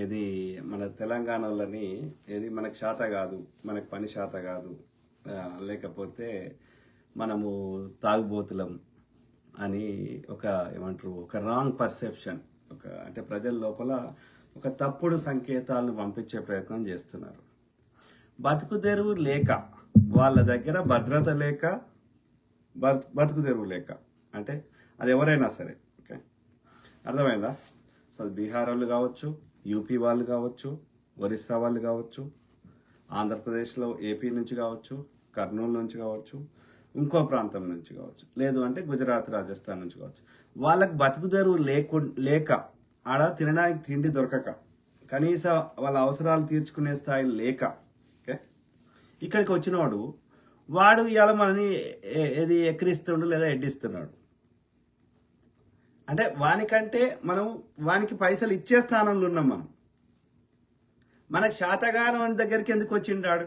ఇది మన తెలంగాణలోని ఇది మనకు శాత కాదు, మనకు పని శాత కాదు, లేకపోతే మనము తాగుబోతులం అని ఒక ఏమంటారు ఒక రాంగ్ పర్సెప్షన్, అంటే ప్రజల లోపల ఒక తప్పుడు సంకేతాలను పంపించే ప్రయత్నం చేస్తున్నారు. బతుకుదెరువు లేక, వాళ్ళ దగ్గర భద్రత లేక, బతుకుదెరువు లేక, అంటే అది ఎవరైనా సరే, ఓకే అర్థమైందా? అసలు బీహార్ వాళ్ళు కావచ్చు, యూపీ వాళ్ళు కావచ్చు, ఒరిస్సా వాళ్ళు కావచ్చు, ఆంధ్రప్రదేశ్లో ఏపీ నుంచి కావచ్చు, కర్నూలు నుంచి కావచ్చు, ఇంకో ప్రాంతం నుంచి కావచ్చు, లేదు అంటే గుజరాత్ రాజస్థాన్ నుంచి కావచ్చు, వాళ్ళకి బతుకుదెరువు లేక ఆడ తినడానికి తిండి దొరకక, కనీస వాళ్ళ అవసరాలు తీర్చుకునే స్థాయి లేక, ఓకే ఇక్కడికి వచ్చినవాడు వాడు ఇవాళ మనని ఏది ఎక్కిరిస్తుండు లేదా ఎడ్డిస్తున్నాడు. అంటే వానికంటే మనం వానికి పైసలు ఇచ్చే స్థానంలో ఉన్నాం. మనకు శాతగానం దగ్గరికి ఎందుకు వచ్చిండాడు?